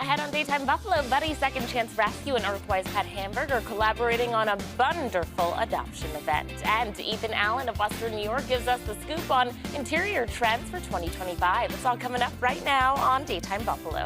Ahead on Daytime Buffalo, Buddy's Second Chance Rescue and Earthwise Pet Hamburg are collaborating on a wonderful adoption event. And Ethan Allen of Western New York gives us the scoop on interior trends for 2025. It's all coming up right now on Daytime Buffalo.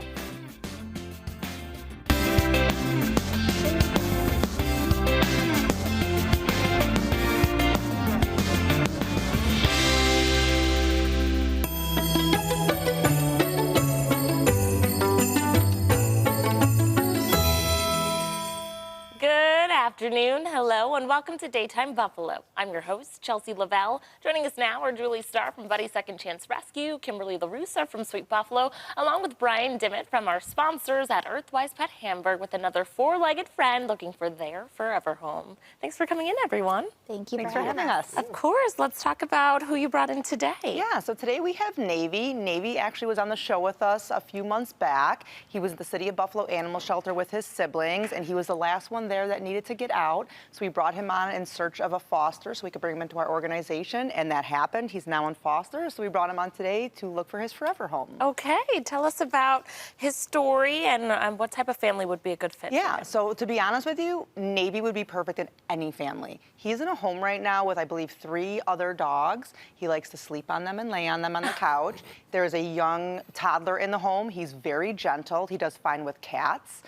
Afternoon, hello, and welcome to Daytime Buffalo. I'm your host, Chelsea Lavelle. Joining us now are Julie Starr from Buddy's Second Chance Rescue, Kimberly LaRussa from Sweet Buffalo, along with Brian Dimmitt from our sponsors at Earthwise Pet Hamburg with another four-legged friend looking for their forever home. Thanks for coming in, everyone. Thank you for having us. Of course. Let's talk about who you brought in today. Yeah, so today we have Navy. Navy actually was on the show with us a few months back. He was at the City of Buffalo Animal Shelter with his siblings, and he was the last one there that needed to get out. So we brought him on in search of a foster so we could bring him into our organization, and that happened. He's now in foster, so we brought him on today to look for his forever home. Okay, tell us about his story and what type of family would be a good fit for him. So to be honest with you, Navy would be perfect in any family. He's in a home right now with, I believe, 3 other dogs. He likes to sleep on them and lay on them on the couch. There's a young toddler in the home. He's very gentle. He does fine with cats.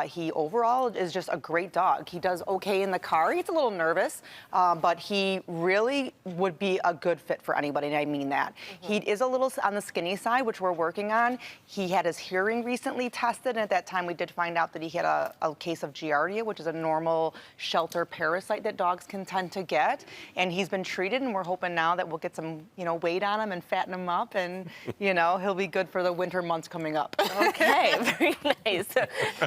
He overall is just a great dog. He does okay in the car. He gets a little nervous, but he really would be a good fit for anybody, and I mean that. He is a little on the skinny side, which we're working on. He had his hearing recently tested, and at that time we did find out that he had a case of Giardia, which is a normal shelter parasite that dogs can tend to get, and he's been treated, and we're hoping now that we'll get some, weight on him and fatten him up, and, he'll be good for the winter months coming up. Okay, very nice.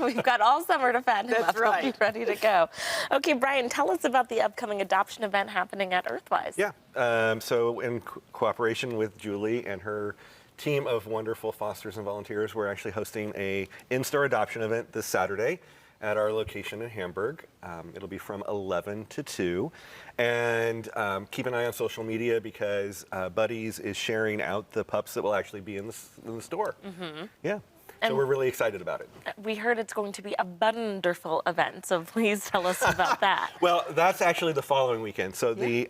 We've got all summer to fatten him up. That's right. He'll be ready to go. Okay, Brian, tell us about the upcoming adoption event happening at Earthwise. Yeah, so in cooperation with Julie and her team of wonderful fosters and volunteers, we're actually hosting a in-store adoption event this Saturday at our location in Hamburg. It'll be from 11 to 2. And keep an eye on social media because Buddy's is sharing out the pups that will actually be in the store. Yeah. So we're really excited about it. We heard it's going to be a wonderful event, so please tell us about that. Well, that's actually the following weekend. So the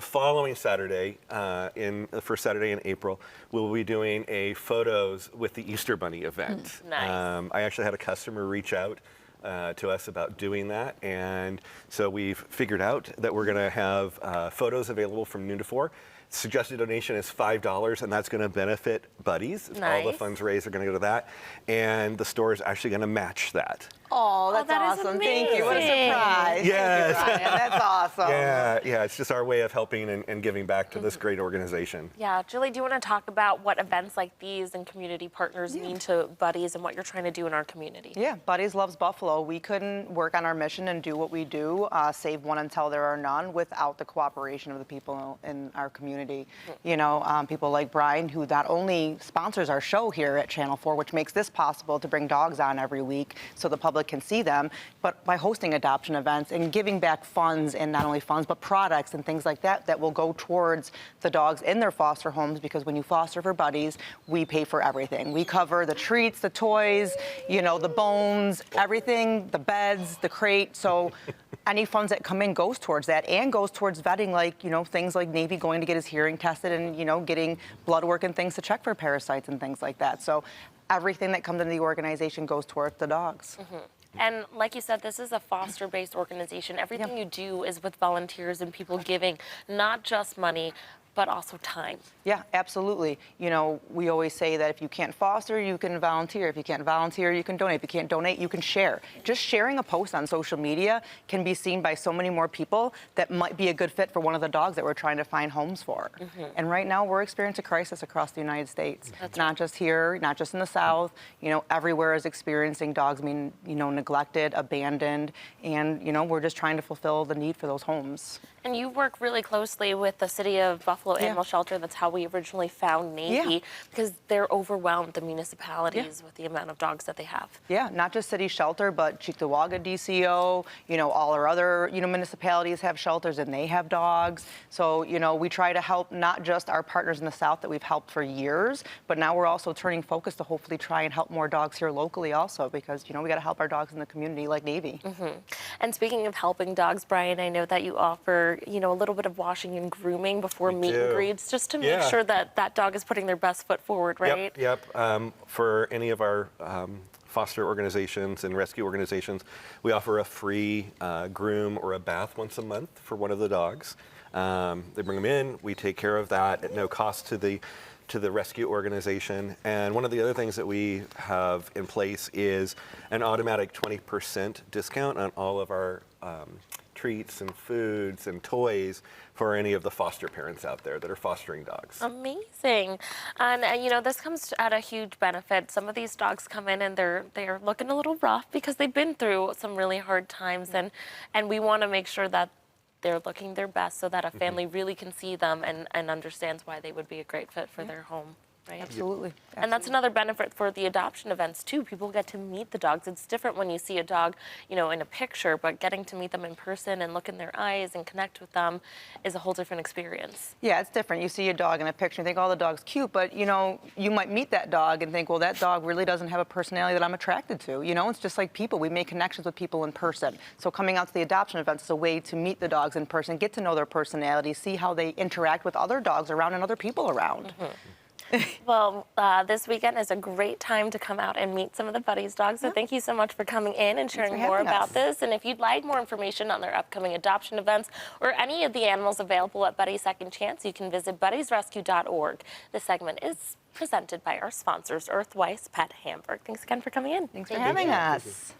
following Saturday, the first Saturday in April, we'll be doing a photos with the Easter Bunny event. Nice. I actually had a customer reach out to us about doing that, and so we've figured out that we're going to have photos available from noon to 4. Suggested donation is $5, and that's going to benefit Buddy's. Nice. All the funds raised are going to go to that, and the store is actually going to match that. Oh, that's that is awesome. Thank you. What a amazing. surprise. Yes. Thank you, Ryan. That's awesome. Yeah, it's just our way of helping and giving back to this great organization. Yeah, Julie, do you want to talk about what events like these and community partners mean to Buddy's and what you're trying to do in our community? Yeah, Buddy's loves Buffalo. We couldn't work on our mission and do what we do, save one until there are none, without the cooperation of the people in our community. People like Brian, who not only sponsors our show here at Channel 4, which makes this possible to bring dogs on every week so the public can see them, but by hosting adoption events and giving back funds, and not only funds, but products and things like that that will go towards the dogs in their foster homes, because when you foster for Buddy's, we pay for everything. We cover the treats, the toys, the bones, everything, the beds, the crate. So any funds that come in goes towards that, and goes towards vetting, like, things like Navy going to get his hearing tested and, getting blood work and things to check for parasites and things like that. So everything that comes into the organization goes towards the dogs. And like you said, this is a foster-based organization. Everything you do is with volunteers and people giving not just money, but also time. Yeah, absolutely. We always say that if you can't foster, you can volunteer. If you can't volunteer, you can donate. If you can't donate, you can share. Just sharing a post on social media can be seen by so many more people that might be a good fit for one of the dogs that we're trying to find homes for. And right now, we're experiencing a crisis across the United States. Not just here, not just in the South. Everywhere is experiencing dogs being, neglected, abandoned, and, we're just trying to fulfill the need for those homes. And you work really closely with the City of Buffalo Animal Shelter. That's how we originally found Navy, because they're overwhelmed, the municipalities, with the amount of dogs that they have. Yeah, not just City Shelter, but Cheektowaga DCO, all our other, municipalities have shelters and they have dogs. So, we try to help not just our partners in the South that we've helped for years, but now we're also turning focus to hopefully try and help more dogs here locally also, because, we got to help our dogs in the community like Navy. And speaking of helping dogs, Brian, I know that you offer, a little bit of washing and grooming before meet and greets, just to make sure that that dog is putting their best foot forward, right? Yep. For any of our foster organizations and rescue organizations, we offer a free groom or a bath once a month for one of the dogs. They bring them in, we take care of that at no cost to the rescue organization. And one of the other things that we have in place is an automatic 20% discount on all of our treats and foods and toys for any of the foster parents out there that are fostering dogs. Amazing. And this comes at a huge benefit. Some of these dogs come in and they're looking a little rough because they've been through some really hard times, and we want to make sure that they're looking their best so that a family really can see them and understands why they would be a great fit for their home. Right? Absolutely. And that's another benefit for the adoption events too. People get to meet the dogs. It's different when you see a dog, in a picture, but getting to meet them in person and look in their eyes and connect with them is a whole different experience. Yeah, it's different. You see a dog in a picture and think, oh, the dog's cute, but you might meet that dog and think, well, that dog really doesn't have a personality that I'm attracted to. It's just like people. We make connections with people in person. So coming out to the adoption events is a way to meet the dogs in person, get to know their personality, see how they interact with other dogs around and other people around. Well, this weekend is a great time to come out and meet some of the Buddies dogs. So thank you so much for coming in and sharing more about this. And if you'd like more information on their upcoming adoption events or any of the animals available at Buddies Second Chance, you can visit buddiesrescue.org. This segment is presented by our sponsors, Earthwise Pet Hamburg. Thanks again for coming in. Thanks for having us.